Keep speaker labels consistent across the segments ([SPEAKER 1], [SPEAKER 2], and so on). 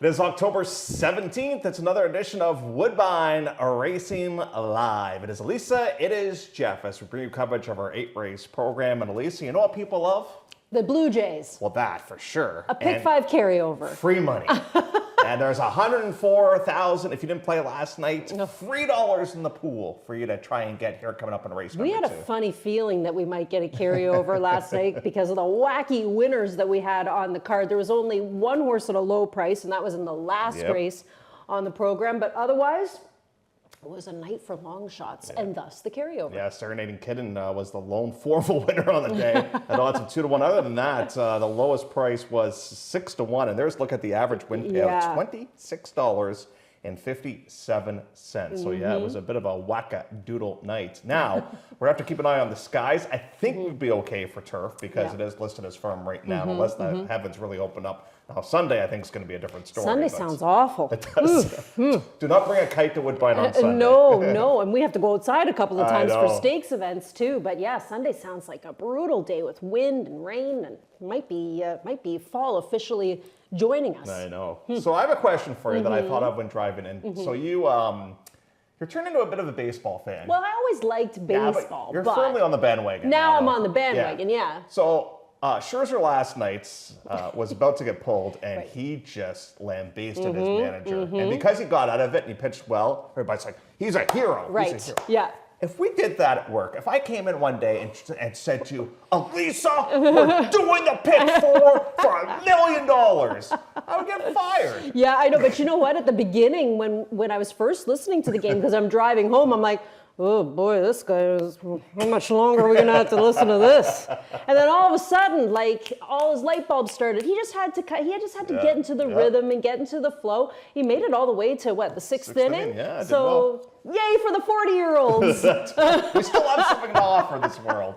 [SPEAKER 1] It is October 17th. It's another edition of Woodbine Racing Live. It is Elisa, it is Jeff, as we bring you coverage of our 8-race program. And Elisa, you know what people love?
[SPEAKER 2] The Blue Jays.
[SPEAKER 1] Well, that for sure.
[SPEAKER 2] A pick 5 carryover.
[SPEAKER 1] Free money. And there's $104,000 if you didn't play last night. $3 in the pool for you to try and get here coming up in race number 2.
[SPEAKER 2] We had a funny feeling that we might get a carryover last night because of the wacky winners that we had on the card. There was only one horse at a low price, and that was in the last race on the program. But otherwise, it was a night for long shots, and thus the carryover.
[SPEAKER 1] Yeah, Serenading Kitten was the lone formal winner on the day at odds of 2-1. Other than that, the lowest price was 6-1, and there's look at the average win payout, $26.57. So yeah, it was a bit of a wackadoodle night. Now we're gonna have to keep an eye on the skies. I think we'd be okay for turf because it is listed as firm right now, unless the heavens really open up. Now, Sunday, I think, is going to be a different story.
[SPEAKER 2] Sunday sounds awful.
[SPEAKER 1] It does. Do not bring a kite to Woodbine on Sunday.
[SPEAKER 2] No, and we have to go outside a couple of times for
[SPEAKER 1] know.
[SPEAKER 2] stakes events too. But yeah, Sunday sounds like a brutal day with wind and rain, and might be fall officially joining us.
[SPEAKER 1] I know. So I have a question for you that I thought of when driving in. So you're turned into a bit of a baseball fan.
[SPEAKER 2] Well, I always liked baseball.
[SPEAKER 1] You're firmly on the bandwagon.
[SPEAKER 2] Now I'm on the bandwagon, yeah.
[SPEAKER 1] So Scherzer last night was about to get pulled, and he just lambasted his manager. And because he got out of it and he pitched well, everybody's like, he's a hero.
[SPEAKER 2] Right,
[SPEAKER 1] He's a hero.
[SPEAKER 2] yeah.
[SPEAKER 1] If we did that at work, if I came in one day and said to you, Elisa, we're doing the pick for $1 million, I would get fired.
[SPEAKER 2] Yeah, I know, but you know what? At the beginning, when I was first listening to the game, because I'm driving home, I'm like, oh boy, this guy is, how much longer are we gonna have to listen to this? And then all of a sudden, like, all his light bulbs started. He just had to get into the rhythm and get into the flow. He made it all the way to what, the sixth inning?
[SPEAKER 1] Yeah,
[SPEAKER 2] so yay for the 40-year-olds.
[SPEAKER 1] We still have something to offer this world.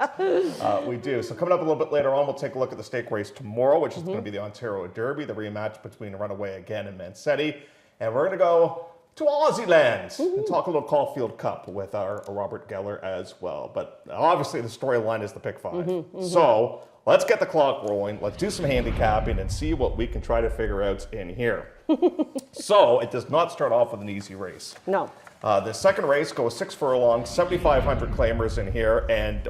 [SPEAKER 1] We do. So coming up a little bit later on, we'll take a look at the stake race tomorrow, which is going to be the Ontario Derby, the rematch between Runaway Again and Mancetti. And we're going to go to Aussie lands and talk a little Caulfield Cup with our Robert Geller as well. But obviously the storyline is the pick 5. So let's get the clock rolling. Let's do some handicapping and see what we can try to figure out in here. So it does not start off with an easy race.
[SPEAKER 2] No.
[SPEAKER 1] The second race goes 6 furlongs, 7,500 claimers in here, and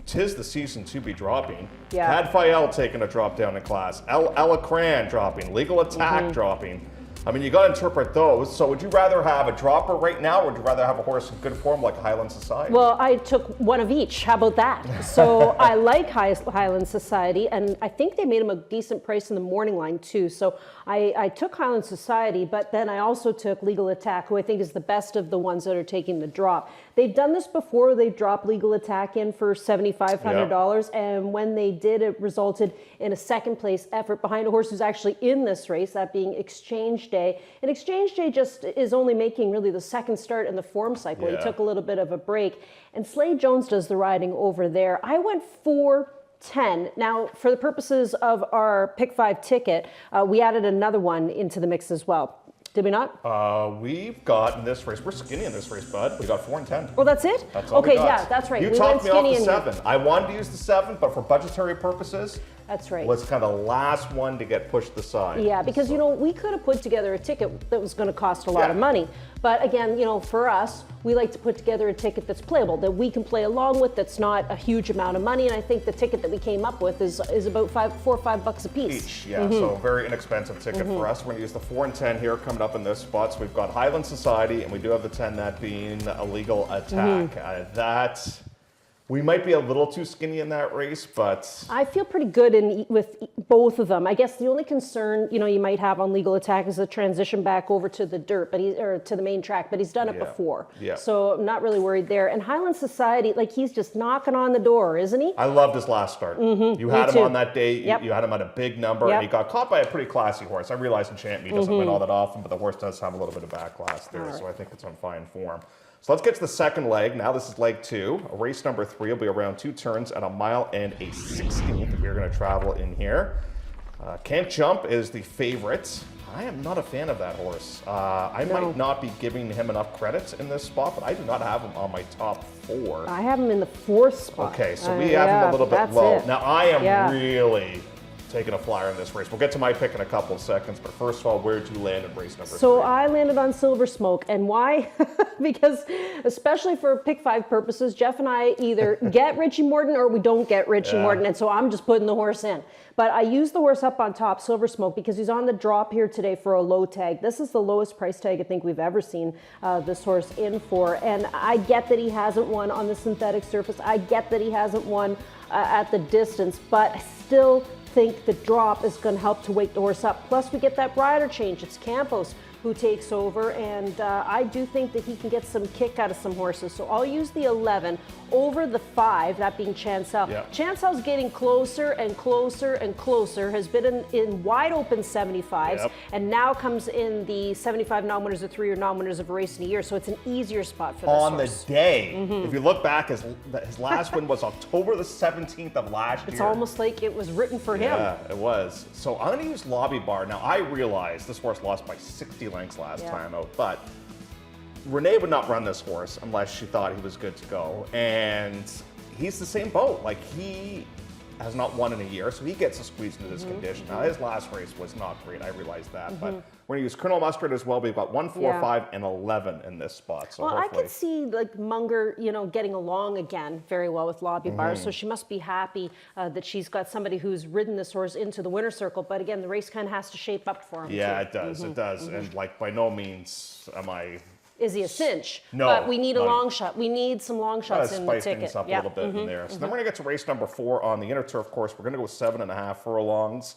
[SPEAKER 1] 'tis the season to be dropping.
[SPEAKER 2] Yeah.
[SPEAKER 1] Cadfael taking a drop down in class. El Alacran dropping. Legal Attack dropping. I mean, you got to interpret those. So would you rather have a dropper right now, or would you rather have a horse in good form like Highland Society?
[SPEAKER 2] Well, I took one of each. How about that? So I like Highland Society, and I think they made him a decent price in the morning line too. So I took Highland Society, but then I also took Legal Attack, who I think is the best of the ones that are taking the drop. They've done this before. They've dropped Legal Attack in for $7,500, and when they did, it resulted in a second place effort behind a horse who's actually in this race, that being Exchange Day. And Exchange Day just is only making really the second start in the form cycle. He took a little bit of a break. And Slade Jones does the riding over there. I went 4-10. Now, for the purposes of our pick 5 ticket, we added another one into the mix as well. Did we not?
[SPEAKER 1] We've got in this race, we're skinny in this race, bud. We got 4 and 10.
[SPEAKER 2] Well, that's it?
[SPEAKER 1] That's all we got.
[SPEAKER 2] Yeah, that's right.
[SPEAKER 1] You
[SPEAKER 2] we
[SPEAKER 1] talked me off the
[SPEAKER 2] in
[SPEAKER 1] 7. I wanted to use the 7, but for budgetary purposes,
[SPEAKER 2] that's right.
[SPEAKER 1] was kind of the last one to get pushed aside.
[SPEAKER 2] Yeah, because, you know, we could have put together a ticket that was going to cost a lot of money. But again, you know, for us, we like to put together a ticket that's playable, that we can play along with, that's not a huge amount of money. And I think the ticket that we came up with is about $4 or $5 a piece.
[SPEAKER 1] Each, yeah, so very inexpensive ticket for us. We're going to use the 4 and 10 here coming up in this spot. So we've got Highland Society, and we do have the 10, that being a Legal Attack. That we might be a little too skinny in that race, but
[SPEAKER 2] I feel pretty good with both of them. I guess the only concern, you know, you might have on Legal Attack is the transition back over to the dirt, or to the main track, but he's done it before. Yeah. So I'm not really worried there. And Highland Society, like, he's just knocking on the door, isn't he?
[SPEAKER 1] I loved his last start. You had him on that day. You had him at a big number, and he got caught by a pretty classy horse. I realize Enchantment doesn't win all that often, but the horse does have a little bit of backlash there, so I think it's on fine form. So let's get to the second leg. Now this is leg 2. Race number 3 will be around 2 turns at 1 mile and a 16th. We're going to travel in here. Can't Jump is the favorite. I am not a fan of that horse. I might not be giving him enough credit in this spot, but I do not have him on my top 4.
[SPEAKER 2] I have him in the 4th spot.
[SPEAKER 1] Okay, so we have him a little bit low. Now I am really taking a flyer in this race. We'll get to my pick in a couple of seconds, but first of all, where did you land in race number 3?
[SPEAKER 2] So I landed on Silver Smoke, and why? Because especially for pick 5 purposes, Jeff and I either get Richie Morton or we don't get Richie Morton, and so I'm just putting the horse in. But I used the horse up on top, Silver Smoke, because he's on the drop here today for a low tag. This is the lowest price tag I think we've ever seen this horse in for, and I get that he hasn't won on the synthetic surface. I get that he hasn't won at the distance, but I still think the drop is going to help to wake the horse up. Plus, we get that rider change. It's Campos who takes over, and I do think that he can get some kick out of some horses. So I'll use the 11 over the 5, that being Chancel.
[SPEAKER 1] Yeah.
[SPEAKER 2] Chancel's getting closer and closer and closer, has been in wide open 75s, and now comes in the 75 non-winners of 3 or non-winners of a race in a year, so it's an easier spot for this
[SPEAKER 1] on
[SPEAKER 2] horse.
[SPEAKER 1] the day. If you look back, his last win was October the 17th of last year.
[SPEAKER 2] It's almost like it was written for him.
[SPEAKER 1] Yeah, it was. So I'm going to use Lobby Bar. Now, I realize this horse lost by 60 lengths last time out, but Renee would not run this horse unless she thought he was good to go. And he's the same boat. Like, he has not won in a year, so he gets a squeeze into this condition. Now, his last race was not great. I realize that. But we're going to use Colonel Mustard as well. We've got 1, 4, 5, and 11 in this spot. So
[SPEAKER 2] well,
[SPEAKER 1] hopefully...
[SPEAKER 2] I could see like Munger, getting along again very well with Lobby Bar. So she must be happy that she's got somebody who's ridden this horse into the winner's circle. But again, the race kind of has to shape up for him.
[SPEAKER 1] Yeah,
[SPEAKER 2] too.
[SPEAKER 1] it does. It does. And like, by no means am I...
[SPEAKER 2] Is he a cinch?
[SPEAKER 1] No.
[SPEAKER 2] But we need a long shot. We need some long shots in the
[SPEAKER 1] spice
[SPEAKER 2] ticket.
[SPEAKER 1] things up a little bit in there. So then we're going to get to race number 4 on the inner turf course. We're going to go with 7.5 furlongs.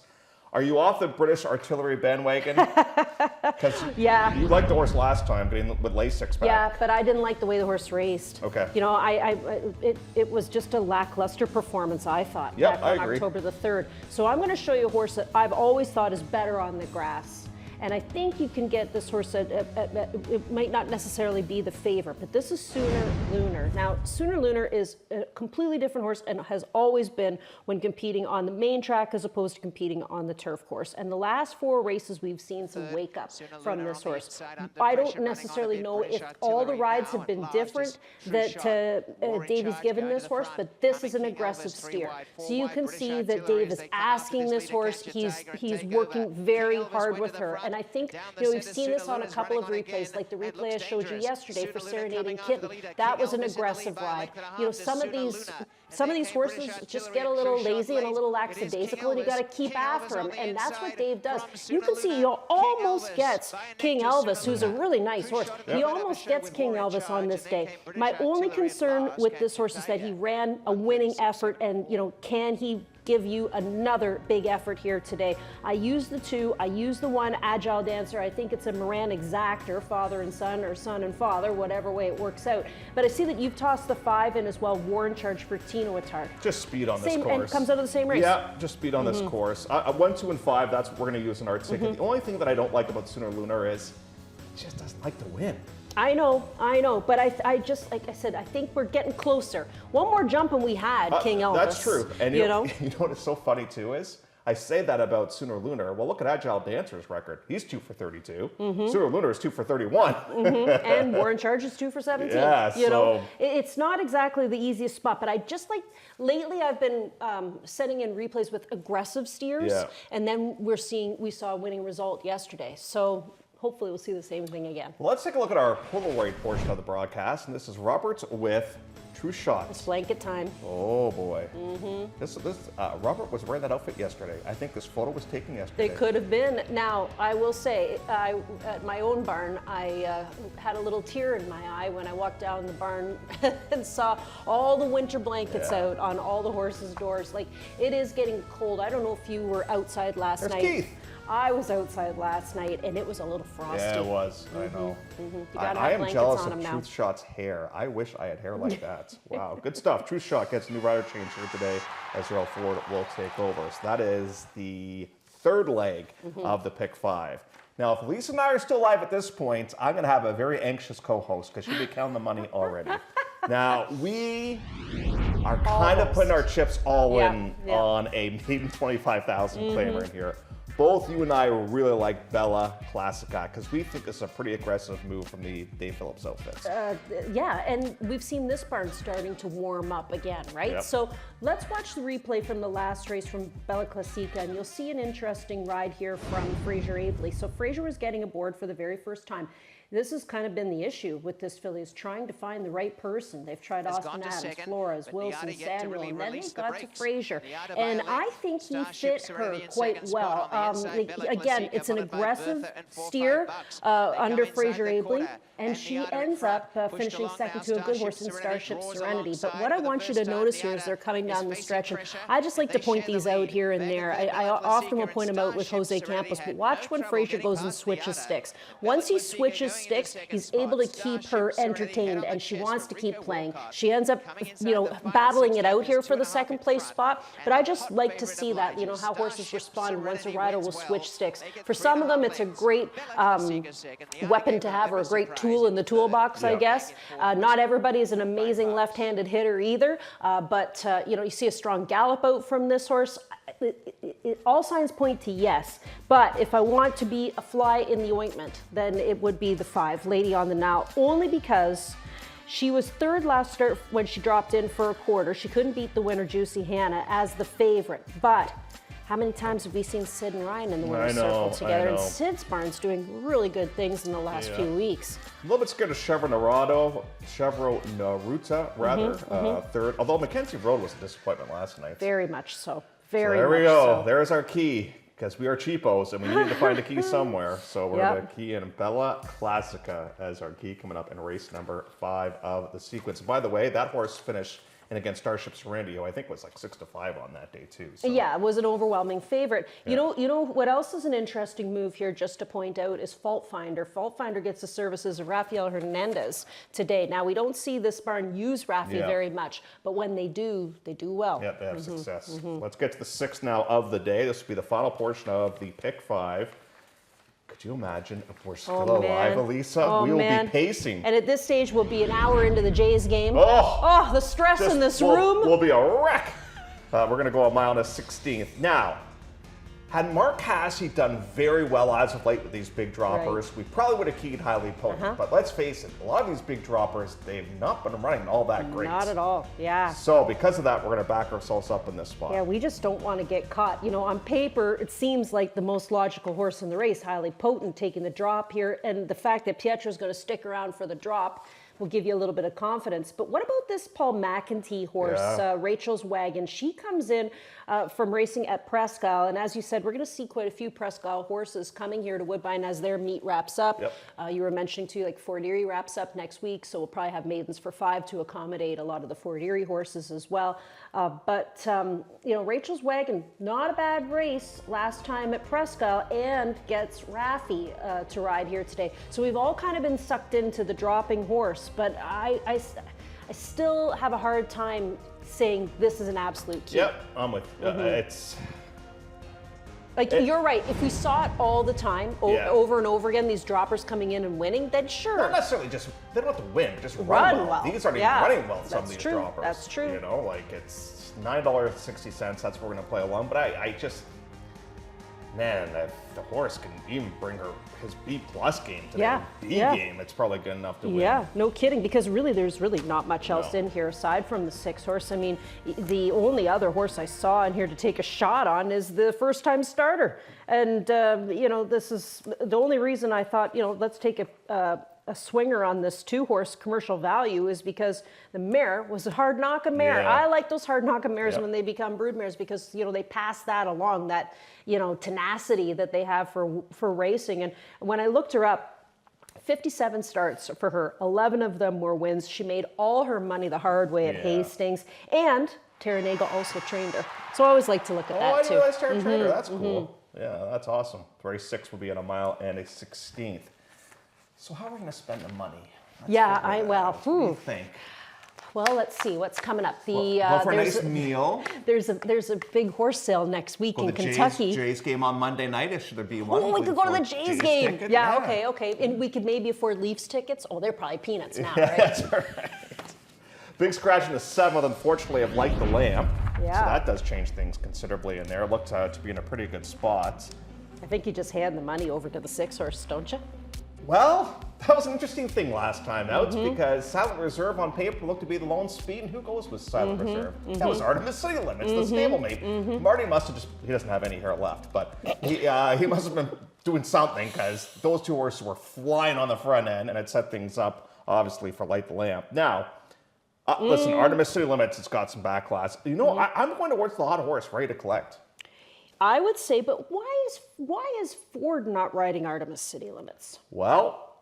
[SPEAKER 1] Are you off the British artillery bandwagon? Because you liked the horse last time, getting with Lasix back.
[SPEAKER 2] Yeah, but I didn't like the way the horse raced.
[SPEAKER 1] Okay.
[SPEAKER 2] It was just a lackluster performance, I thought,
[SPEAKER 1] Yep,
[SPEAKER 2] back on
[SPEAKER 1] I agree.
[SPEAKER 2] October the 3rd. So I'm going to show you a horse that I've always thought is better on the grass. And I think you can get this horse it might not necessarily be the favorite, but this is Sooner Lunar. Now, Sooner Lunar is a completely different horse and has always been when competing on the main track as opposed to competing on the turf course. And the last 4 races, we've seen some wake up from this horse. I don't necessarily know if all the rides have been different that Davey's given this horse, but this is an aggressive steer. So you can see that Dave is asking this horse. He's working very hard with her. And I think, we've seen this on a couple of replays, like the replay I showed you yesterday for Serenading Kitten. That was an aggressive ride. Some of these horses just get a little lazy and a little lackadaisical, and you got to keep after them. And that's what Dave does. You can see he almost gets King Elvis, who's a really nice horse. He almost gets King Elvis on this day. My only concern with this horse is that he ran a winning effort, and can he give you another big effort here today? I use the 2, I use the 1, Agile Dancer. I think it's a Moran Exactor, father and son, or son and father, whatever way it works out. But I see that you've tossed the 5 in as well, Warren Charge for Tino Attar.
[SPEAKER 1] Just speed on this course.
[SPEAKER 2] And comes out of the same race.
[SPEAKER 1] Yeah, just speed on this course. 1, 2, and 5, that's what we're going to use in our ticket. The only thing that I don't like about Sooner Lunar is he just doesn't like to win.
[SPEAKER 2] I know, but I just, like I said, I think we're getting closer. One more jump and we had King Elvis.
[SPEAKER 1] That's true. And you know what is so funny too is, I say that about Sooner Lunar. Well, look at Agile Dancer's record. He's 2 for 32. Sooner Lunar is 2 for 31.
[SPEAKER 2] And Warren Charge is 2 for 17.
[SPEAKER 1] Yeah,
[SPEAKER 2] it's not exactly the easiest spot, but I just lately I've been setting in replays with aggressive steers, and then we saw a winning result yesterday. So hopefully we'll see the same thing again.
[SPEAKER 1] Well, let's take a look at our Polaroid portion of the broadcast, and this is Roberts with True Shots.
[SPEAKER 2] It's blanket time.
[SPEAKER 1] Oh boy. This Robert was wearing that outfit yesterday. I think this photo was taken yesterday.
[SPEAKER 2] It could have been. Now, I will say, at my own barn, I had a little tear in my eye when I walked down the barn and saw all the winter blankets out on all the horses' doors. Like, it is getting cold. I don't know if you were outside last night.
[SPEAKER 1] Keith.
[SPEAKER 2] I was outside last night, and it was a little frosty.
[SPEAKER 1] Yeah, it was. I know.
[SPEAKER 2] I
[SPEAKER 1] am jealous of Truth Shot's hair. I wish I had hair like that. Wow, good stuff. Truth Shot gets a new rider change here today as Earl Ford will take over. So that is the 3rd leg of the pick 5. Now, if Lisa and I are still alive at this point, I'm going to have a very anxious co-host because she'll be counting the money already. Now, we are kind of putting our chips all in on a maybe 25,000 claimer in here. both you and I really like Bella Classica because we think it's a pretty aggressive move from the Dave Phillips outfits.
[SPEAKER 2] Yeah, and we've seen this barn starting to warm up again, right?
[SPEAKER 1] Yep.
[SPEAKER 2] So let's watch the replay from the last race from Bella Classica, and you'll see an interesting ride here from Fraser Aveley. So Fraser was getting aboard for the very first time. This has kind of been the issue with this filly, is trying to find the right person. They've tried Austin Adams, Flores, Wilson, Samuel, and then they got to Fraser. And I think he fit her quite well. Again, it's an aggressive steer under Fraser Aveley, and she ends up finishing second to a good horse in Starship Serenity. But what I want you to notice here is they're coming down the stretch, and I just like to point these out here and there. I often will point them out with Jose Campos, but watch when Fraser goes and switches sticks. Once he switches sticks, he's able to keep her entertained, and she wants to keep playing. She ends up, battling it out here for the second place spot, but I just like to see that, how horses respond once a rider will switch sticks. For some of them, it's a great weapon to have, or a great tool in the toolbox, I guess. Not everybody is an amazing left-handed hitter either, but you see a strong gallop out from this horse. All signs point to yes, but if I want to be a fly in the ointment, then it would be the 5, Lady on the Nile, only because she was third last start when she dropped in for a quarter. She couldn't beat the winner, Juicy Hannah, as the favorite, but how many times have we seen Sid and Ryan in the winner's circle together? And Sid's barn's doing really good things in the last few weeks.
[SPEAKER 1] A little bit scared of Chevro Naruta, third. Although Mackenzie Road was a disappointment last night.
[SPEAKER 2] Very much so.
[SPEAKER 1] There we go. There's our key, because we are cheapos and we need to find a key somewhere. So we're going to key in Bella Classica as our key coming up in race number 5 of the sequence. By the way, that horse finished and against Starship Serenity, who I think was like 6-5 on that day too. So.
[SPEAKER 2] Yeah, it was an overwhelming favorite. You know what else is an interesting move here, just to point out, is Fault Finder. Fault Finder gets the services of Rafael Hernandez today. Now, we don't see this barn use Rafi very much, but when they do well.
[SPEAKER 1] Yeah, they have success. Let's get to the 6th now of the day. This will be the final portion of the pick 5. Could you imagine if we're still alive, Elisa? We will be pacing.
[SPEAKER 2] And at this stage, we'll be an hour into the Jays game. Oh, the stress in this room.
[SPEAKER 1] We'll be a wreck. We're going to go a mile and a 16th. Now, had Mark Hasse done very well as of late with these big droppers, we probably would have keyed highly potent. But let's face it, a lot of these big droppers, they've not been running all that great.
[SPEAKER 2] Not at all, yeah.
[SPEAKER 1] So because of that, we're going to back ourselves up in this spot.
[SPEAKER 2] Yeah, we just don't want to get caught. On paper, it seems like the most logical horse in the race, highly potent, taking the drop here. And the fact that Pietro's going to stick around for the drop will give you a little bit of confidence. But what about this Paul McEntee horse, Rachel's Wagon? She comes in from racing at Presque Isle, and as you said, we're going to see quite a few Presque Isle horses coming here to Woodbine as their meet wraps up. You were mentioning too, like Fort Erie wraps up next week, so we'll probably have maidens for 5 to accommodate a lot of the Fort Erie horses as well. But Rachel's Wagon, not a bad race last time at Presque Isle, and gets Rafi to ride here today. So we've all kind of been sucked into the dropping horse. But I still have a hard time saying this is an absolute key.
[SPEAKER 1] Yep, I'm with you. It's...
[SPEAKER 2] You're right. If we saw it all the time, over and over again, these droppers coming in and winning, then sure.
[SPEAKER 1] Not necessarily just, they don't have to win, just run well. These aren't even running well, some of these droppers.
[SPEAKER 2] That's true.
[SPEAKER 1] It's $9.60, that's what we're going to play along. But I just, man, if the horse can even bring his B+ game to the B game, it's probably good enough to win.
[SPEAKER 2] Yeah, no kidding, because really there's really not much else in here aside from the 6 horse. I mean, the only other horse I saw in here to take a shot on is the first-time starter. And, this is the only reason I thought, let's take a swinger on this 2-horse Commercial Value is because the mare was a hard knock-em mare. I like those hard knock-em mares when they become brood mares because, they pass that along, that, tenacity that they have for racing. And when I looked her up, 57 starts for her, 11 of them were wins. She made all her money the hard way at Hastings, and Tara Nagel also trained her. So I always like to look at that too.
[SPEAKER 1] I didn't realize Tara trained her. That's cool. Yeah, that's awesome. Race 6 will be in a mile and a 16th. So how are we going to spend the money? What do you think?
[SPEAKER 2] Well, let's see what's coming up.
[SPEAKER 1] For a nice meal.
[SPEAKER 2] There's a big horse sale next week in Kentucky.
[SPEAKER 1] Jays game on Monday night. Should there be one?
[SPEAKER 2] Oh, we could go to the Jays game. Okay. And we could maybe afford Leafs tickets. Oh, they're probably peanuts now, right?
[SPEAKER 1] That's right. Big scratch in the 7th, unfortunately, of Like the Lamb.
[SPEAKER 2] Yeah.
[SPEAKER 1] So that does change things considerably in there. It looked to be in a pretty good spot.
[SPEAKER 2] I think you just hand the money over to the 6 horse, don't you?
[SPEAKER 1] Well, that was an interesting thing last time out because Silent Reserve on paper looked to be the lone speed, and who goes with Silent Reserve? That was Artemis City Limits, the stablemate. Marty must have he doesn't have any hair left, but he must have been doing something because those 2 horses were flying on the front end, and it set things up, obviously, for Light the Lamp. Now, listen, Artemis City Limits, it's got some backlash. You know, I'm going towards the hot horse, ready to collect.
[SPEAKER 2] I would say, but why is Ford not riding Artemis City Limits?
[SPEAKER 1] Well,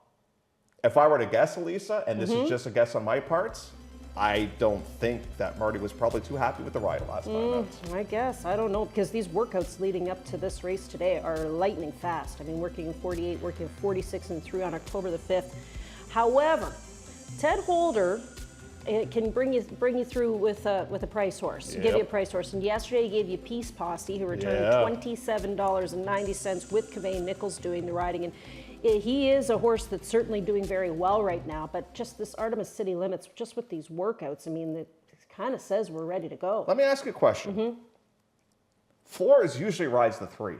[SPEAKER 1] if I were to guess, Elisa, and this is just a guess on my parts, I don't think that Marty was probably too happy with the ride last time out.
[SPEAKER 2] I guess. I don't know, because these workouts leading up to this race today are lightning fast. I mean, working in 48, working in 46 and 3 on October the 5th. However, Ted Holder can bring you through with a price horse, give you a price horse. And yesterday he gave you Peace Posse, who returned $27.90 with Cavain Nichols doing the riding. And he is a horse that's certainly doing very well right now. But just this Artemis City Limits, just with these workouts, I mean, it kind of says we're ready to go.
[SPEAKER 1] Let me ask you a question. Flores usually rides the 3.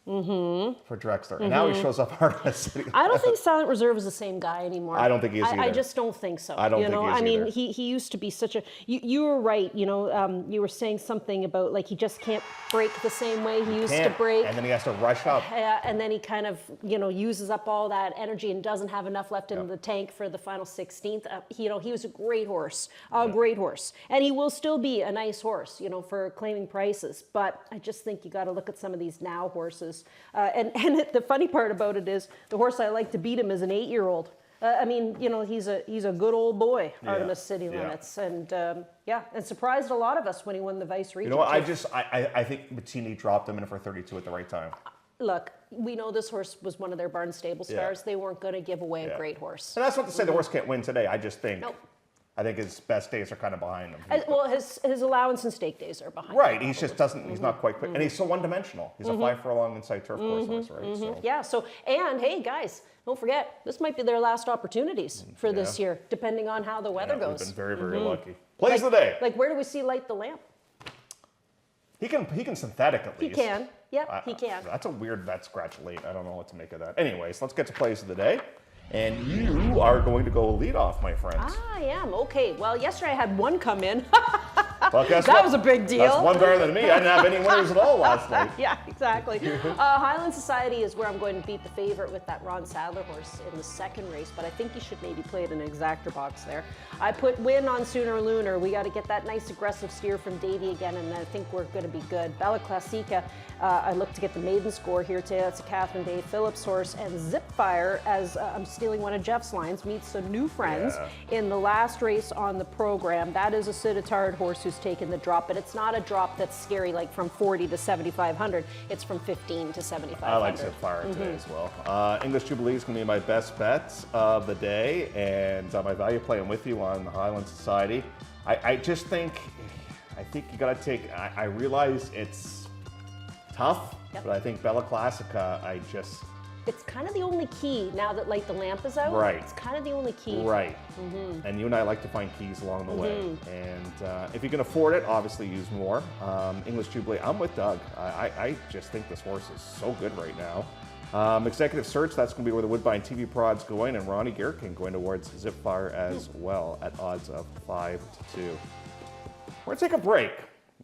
[SPEAKER 1] For Drexler. And now he shows up Artemis City.
[SPEAKER 2] I don't think Silent Reserve is the same guy anymore.
[SPEAKER 1] I don't think he is either.
[SPEAKER 2] I just don't think so.
[SPEAKER 1] I don't think he is
[SPEAKER 2] I mean,
[SPEAKER 1] either.
[SPEAKER 2] he used to be such a... You were right, you know, you were saying something about, like, he just can't break the same way he used to break.
[SPEAKER 1] And then he has to rush up.
[SPEAKER 2] And then he kind of, you know, uses up all that energy and doesn't have enough left in the tank for the final 16th. You know, he was a great horse, great horse. And he will still be a nice horse, you know, for claiming prices. But I just think you got to look at some of these now horses. And the funny part about it is the horse I like to beat him is an 8-year-old. I mean, you know, he's a good old boy, Artemis City Limits, and and surprised a lot of us when he won the Vice Regent.
[SPEAKER 1] You know what? I think Bettini dropped him in for 32 at the right time.
[SPEAKER 2] Look, we know this horse was one of their barn stable stars. They weren't going to give away a great horse.
[SPEAKER 1] And that's not to say the horse can't win today. I just think. I think his best days are kind of behind him.
[SPEAKER 2] Well, his allowance and stake days are behind him.
[SPEAKER 1] Right, he just doesn't, he's not quite quick. And he's so one-dimensional. He's a 5-furlong inside turf course horse, right? So.
[SPEAKER 2] Yeah, and hey, guys, don't forget, this might be their last opportunities for this year, depending on how the weather goes.
[SPEAKER 1] We've been very, very lucky. Plays of the day.
[SPEAKER 2] Like, where do we see Light the Lamp?
[SPEAKER 1] He can synthetic at least.
[SPEAKER 2] He can. Yep, he can.
[SPEAKER 1] That's a weird bet scratch late. I don't know what to make of that. Anyways, let's get to plays of the day. And you are going to go lead off, my friends.
[SPEAKER 2] I am. Okay. Well, yesterday I had one come in.
[SPEAKER 1] Well, guess
[SPEAKER 2] that
[SPEAKER 1] what?
[SPEAKER 2] was a big deal.
[SPEAKER 1] That's one better than me. I didn't have any winners at all last night.
[SPEAKER 2] Yeah, exactly. Highland Society is where I'm going to beat the favorite with that Ron Sadler horse in the second race, but I think you should maybe play it in an exactor box there. I put win on Sooner Lunar. We got to get that nice aggressive steer from Davey again, and I think we're going to be good. Bella Classica, I look to get the maiden score here today. That's a Catherine Day Phillips horse, and Zipfire, as I'm stealing one of Jeff's lines, meets some new friends in the last race on the program. That is a Siddharth horse who's taken the drop, but it's not a drop that's scary like from 40 to 7,500. It's from 15 to 7,500.
[SPEAKER 1] I like Zipfire today as well. English Jubilee is going to be my best bet of the day, and my value play I'm with you on the Highland Society. I just think, you got to take, I realize it's tough, but I think Bella Classica,
[SPEAKER 2] it's kind of the only key now that Light the Lamp is out.
[SPEAKER 1] Right.
[SPEAKER 2] It's kind of the only key.
[SPEAKER 1] Right. And you and I like to find keys along the way. And if you can afford it, obviously use more. English Jubilee, I'm with Doug. I just think this horse is so good right now. Executive Search, that's going to be where the Woodbine TV prod's going, and Ronnie Gierkin going towards Zipfire as well at odds of 5-2. We're going to take a break.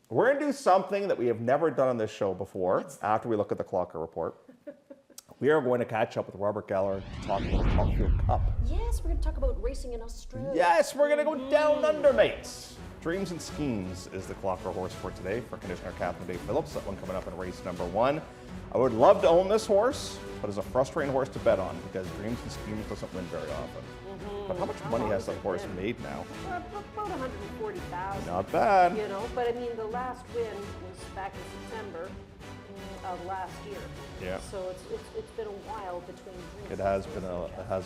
[SPEAKER 1] We're going to do something that we have never done on this show before after we look at the Clocker Report. We are going to catch up with Robert Geller to talk about the Caulfield Cup.
[SPEAKER 2] Yes, we're going to talk about racing in Australia.
[SPEAKER 1] Yes, we're going to go down under, mates. Dreams and Schemes is the Clocker horse for today for conditioner Catherine Day Phillips. That one coming up in race number 1. I would love to own this horse, but it's a frustrating horse to bet on because Dreams and Schemes doesn't win very often. But how much money has that horse made now?
[SPEAKER 2] About $140,000.
[SPEAKER 1] Not bad.
[SPEAKER 2] You know, but I mean, the last win was back in September of last year.
[SPEAKER 1] Yeah.
[SPEAKER 2] So it's been a while between dreams.
[SPEAKER 1] It has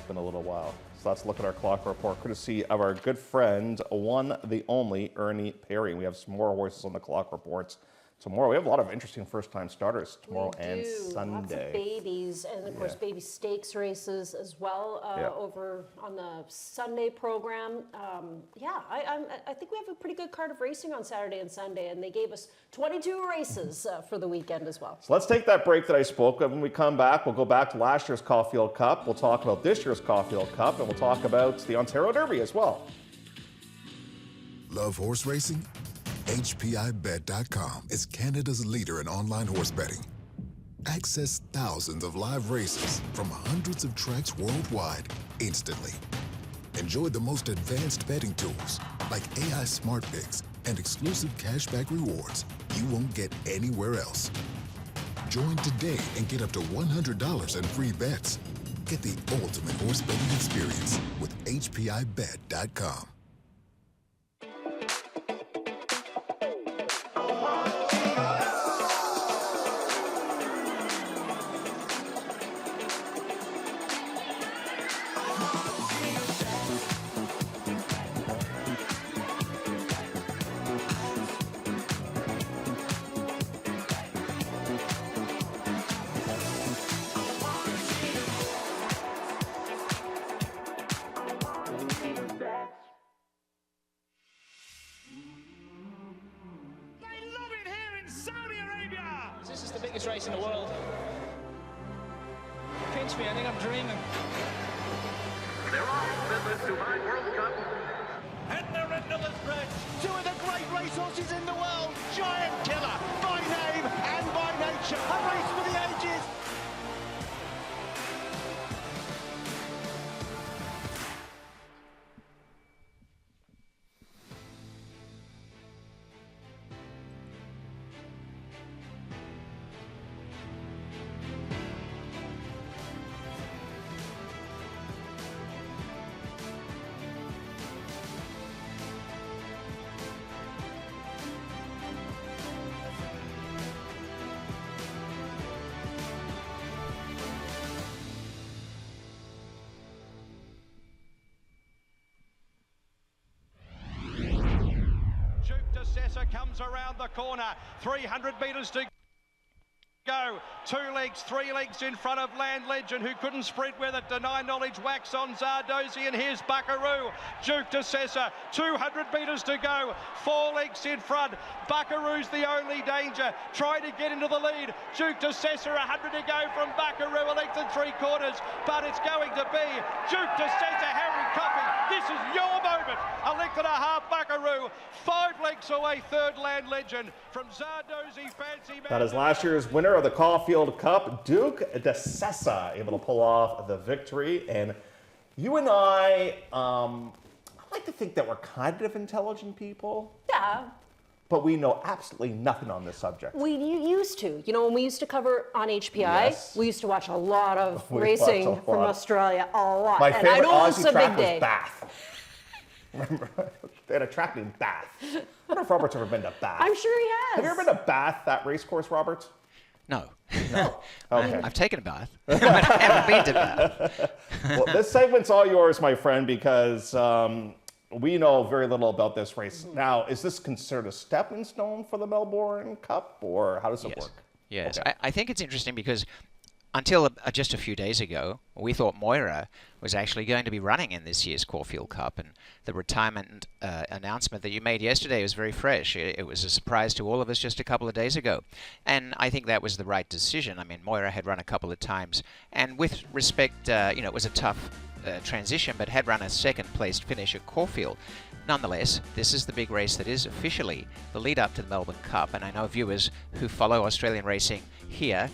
[SPEAKER 1] been a little while. So let's look at our clock report, courtesy of our good friend, the only Ernie Perry. We have some more horses on the clock reports tomorrow. We have a lot of interesting first-time starters tomorrow and Sunday.
[SPEAKER 2] Lots of babies, and of course baby stakes races as well over on the Sunday program. I think we have a pretty good card of racing on Saturday and Sunday, and they gave us 22 races for the weekend as well.
[SPEAKER 1] So let's take that break that I spoke of. When we come back, we'll go back to last year's Caulfield Cup. We'll talk about this year's Caulfield Cup, and we'll talk about the Ontario Derby as well.
[SPEAKER 3] Love horse racing? HPIBet.com is Canada's leader in online horse betting. Access thousands of live races from hundreds of tracks worldwide instantly. Enjoy the most advanced betting tools like AI Smart Picks and exclusive cashback rewards you won't get anywhere else. Join today and get up to $100 in free bets. Get the ultimate horse betting experience with HPIBet.com.
[SPEAKER 4] This is the biggest race in the world. Pinch me, I think I'm dreaming.
[SPEAKER 5] They're off, Midland Dubai World Cup.
[SPEAKER 6] And they're into the stretch. Two of the great racehorses in the world. Giant Killer, by name and by nature. A race for the ages. Comes around the corner, 300 metres to go. 2 legs, 3 legs in front of Land Legend, who couldn't sprint with it. Deny Knowledge, wax on Zardozi, and here's Buckaroo. Duke de Sessa, 200 metres to go. 4 legs in front. Buckaroo's the only danger. Trying to get into the lead. Duke de Sessa, 100 to go from Buckaroo, a length and 3/4, but it's going to be Duke de Sessa, Harry Coffey. This is your moment. A length and a half Buckaroo. 5 lengths away, third Land Legend from Zardozi, Fancy Man.
[SPEAKER 1] That is last year's winner of the Caulfield Cup, Duke de Sessa, able to pull off the victory. And you and I like to think that we're kind of intelligent people.
[SPEAKER 2] Yeah.
[SPEAKER 1] But we know absolutely nothing on this subject.
[SPEAKER 2] We used to. You know, when we used to cover on HPI,
[SPEAKER 1] Yes.
[SPEAKER 2] we used to watch a lot of
[SPEAKER 1] We
[SPEAKER 2] racing
[SPEAKER 1] watched a
[SPEAKER 2] from
[SPEAKER 1] lot.
[SPEAKER 2] Australia, a lot.
[SPEAKER 1] My
[SPEAKER 2] and I
[SPEAKER 1] favorite
[SPEAKER 2] know it's
[SPEAKER 1] Aussie
[SPEAKER 2] a
[SPEAKER 1] track
[SPEAKER 2] big
[SPEAKER 1] was
[SPEAKER 2] day.
[SPEAKER 1] Bath. Remember? They had a track in Bath. I wonder if Robert's ever been to Bath.
[SPEAKER 2] I'm sure he has.
[SPEAKER 1] Have you ever been to Bath, that race course, Robert?
[SPEAKER 7] No.
[SPEAKER 1] No. Okay.
[SPEAKER 7] I've taken a bath, but I haven't been to Bath.
[SPEAKER 1] Well, this segment's all yours, my friend, because we know very little about this race. Now, is this considered a stepping stone for the Melbourne Cup, or how does it work?
[SPEAKER 7] Yes.
[SPEAKER 1] Okay.
[SPEAKER 7] I think it's interesting because until just a few days ago, we thought Moira was actually going to be running in this year's Caulfield Cup, and the retirement announcement that you made yesterday was very fresh. It was a surprise to all of us just a couple of days ago, and I think that was the right decision. I mean, Moira had run a couple of times, and with respect, it was a tough transition, but had run a second-placed finish at Caulfield. Nonetheless, this is the big race that is officially the lead-up to the Melbourne Cup, and I know viewers who follow Australian racing here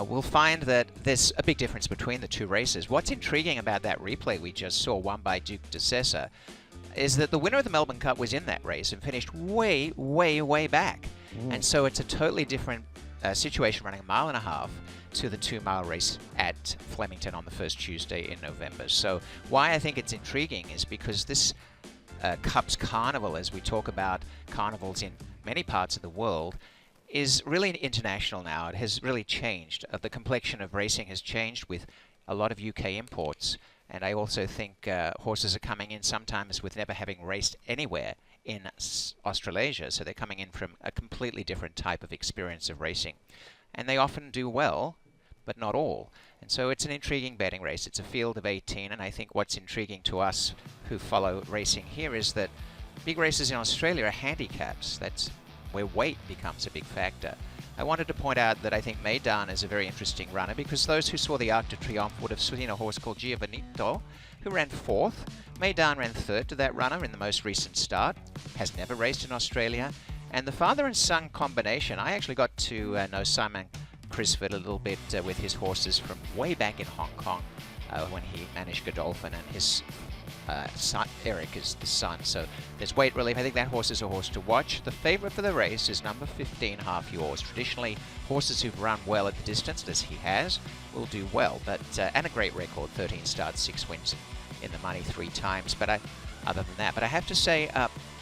[SPEAKER 7] will find that there's a big difference between the two races. What's intriguing about that replay we just saw, won by Duke de Sessa, is that the winner of the Melbourne Cup was in that race and finished way, way, way back. And so it's a totally different situation running a mile and a half to the 2-mile race at Flemington on the first Tuesday in November. So why I think it's intriguing is because this Cup's carnival, as we talk about carnivals in many parts of the world, is really international now. It has really changed. The complexion of racing has changed with a lot of UK imports. And I also think horses are coming in sometimes with never having raced anywhere in Australasia, so they're coming in from a completely different type of experience of racing. And they often do well, but not all. And so it's an intriguing betting race. It's a field of 18, and I think what's intriguing to us who follow racing here is that big races in Australia are handicaps. That's where weight becomes a big factor. I wanted to point out that I think Meydan is a very interesting runner, because those who saw the Arc de Triomphe would have seen a horse called Giovanito, who ran 4th. Meydan ran 3rd to that runner in the most recent start, has never raced in Australia. And the father and son combination, I actually got to know Simon Crisford a little bit with his horses from way back in Hong Kong when he managed Godolphin, and his son, Eric, is the son. So there's weight relief. I think that horse is a horse to watch. The favourite for the race is number 15, Half Yours. Traditionally, horses who've run well at the distance, as he has, will do well. But and a great record, 13 starts, 6 wins in the money 3 times. But other than that, but I have to say,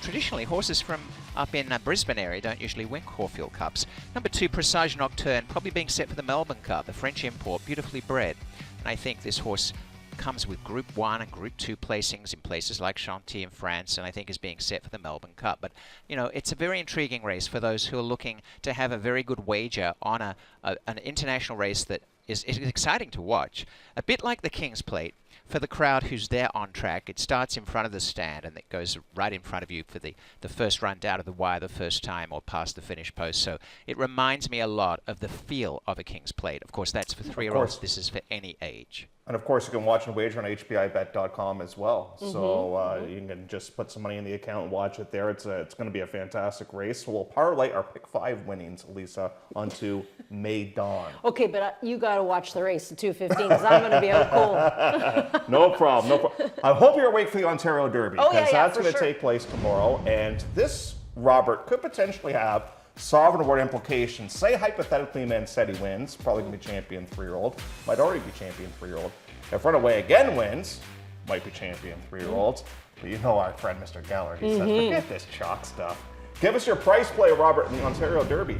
[SPEAKER 7] traditionally, horses from up in Brisbane area don't usually win Caulfield Cups. Number 2, Presage Nocturne, probably being set for the Melbourne Cup, the French import, beautifully bred. And I think this horse comes with Group 1 and Group 2 placings in places like Chantilly in France, and I think is being set for the Melbourne Cup. But, you know, it's a very intriguing race for those who are looking to have a very good wager on an international race that is exciting to watch. A bit like the King's Plate. For the crowd who's there on track, it starts in front of the stand and it goes right in front of you for the first run down to the wire the first time or past the finish post. So it reminds me a lot of the feel of a King's Plate. Of course, that's for 3-year-olds. This is for any age. And
[SPEAKER 1] of course, you can watch and wager on HBIBet.com as well. So you can just put some money in the account and watch it there. It's going to be a fantastic race. So we'll parlay our pick 5 winnings, Lisa, onto Meydan.
[SPEAKER 2] Okay, but you got to watch the race at 2:15 because I'm going to be out cold.
[SPEAKER 1] No problem. No problem. I hope you're awake for the Ontario Derby, because that's going to take place tomorrow. And this, Robert, could potentially have sovereign award implications. Say hypothetically Mancetti wins, probably going to be champion 3-year-old, might already be champion 3-year-old. If Runaway Again wins, might be champion 3-year-olds. But you know our friend Mr. Geller, he says, forget this chalk stuff. Give us your price play, Robert, in the Ontario Derby.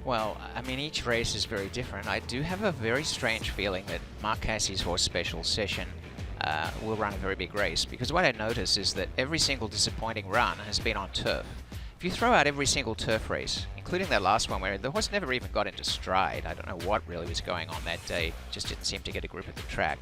[SPEAKER 7] Well, I mean, each race is very different. I do have a very strange feeling that Mark Cassie's horse Special Session will run a very big race, because what I notice is that every single disappointing run has been on turf. If you throw out every single turf race, including that last one where the horse never even got into stride, I don't know what really was going on that day, just didn't seem to get a grip of the track.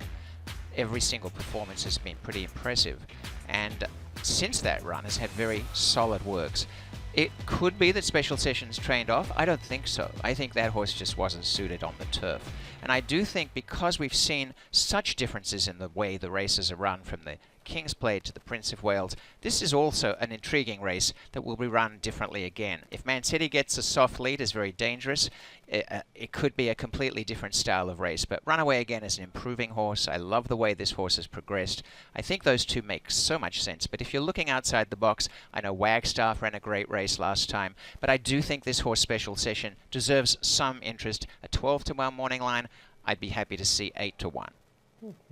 [SPEAKER 7] Every single performance has been pretty impressive, and since that run has had very solid works. It could be that Special Sessions trained off. I don't think so. I think that horse just wasn't suited on the turf. And I do think, because we've seen such differences in the way the races are run from the King's Plate to the Prince of Wales, this is also an intriguing race that will be run differently again. If Mancetti gets a soft lead, is very dangerous. It could be a completely different style of race. But Runaway Again is an improving horse. I love the way this horse has progressed. I think those two make so much sense. But if you're looking outside the box, I know Wagstaff ran a great race last time, but I do think this horse Special Session deserves some interest. A 12-1 morning line, I'd be happy to see 8-1.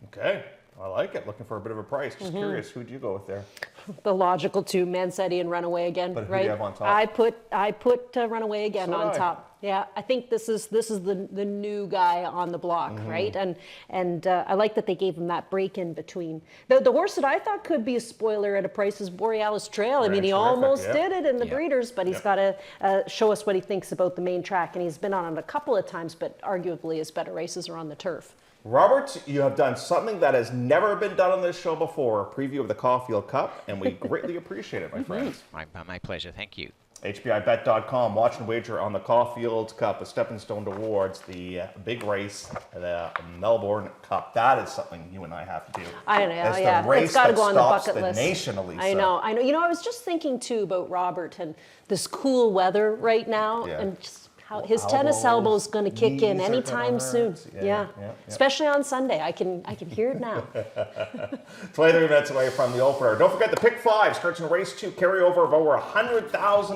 [SPEAKER 1] Okay. I like it. Looking for a bit of a price. Just curious, who'd you go with there?
[SPEAKER 2] The logical 2, Mancetti and Runaway Again.
[SPEAKER 1] But who
[SPEAKER 2] right?
[SPEAKER 1] do you have on top?
[SPEAKER 2] I put Runaway Again on top. Yeah, I think this is the new guy on the block, right? And I like that they gave him that break in between. The horse that I thought could be a spoiler at a price is Borealis Trail. I mean, he almost did it in the breeders, but he's got to show us what he thinks about the main track. And he's been on it a couple of times, but arguably his better races are on the turf.
[SPEAKER 1] Robert, you have done something that has never been done on this show before, a preview of the Caulfield Cup, and we greatly appreciate it, my friends.
[SPEAKER 7] My pleasure. Thank you.
[SPEAKER 1] HBIBet.com, watch and wager on the Caulfield Cup, a stepping stone towards the big race, the Melbourne Cup. That is something you and I have to do.
[SPEAKER 2] I know,
[SPEAKER 1] it's
[SPEAKER 2] yeah.
[SPEAKER 1] the race
[SPEAKER 2] it's got to go on the
[SPEAKER 1] stops
[SPEAKER 2] bucket list.
[SPEAKER 1] Nation, Elisa.
[SPEAKER 2] I know. You know, I was just thinking, too, about Robert and this cool weather right now, and just how his tennis elbow is going to kick in anytime soon. Yeah. Especially on Sunday. I can hear it now.
[SPEAKER 1] 23 minutes away from the opener. Don't forget the pick 5 starts in race 2, carryover of over $100,000.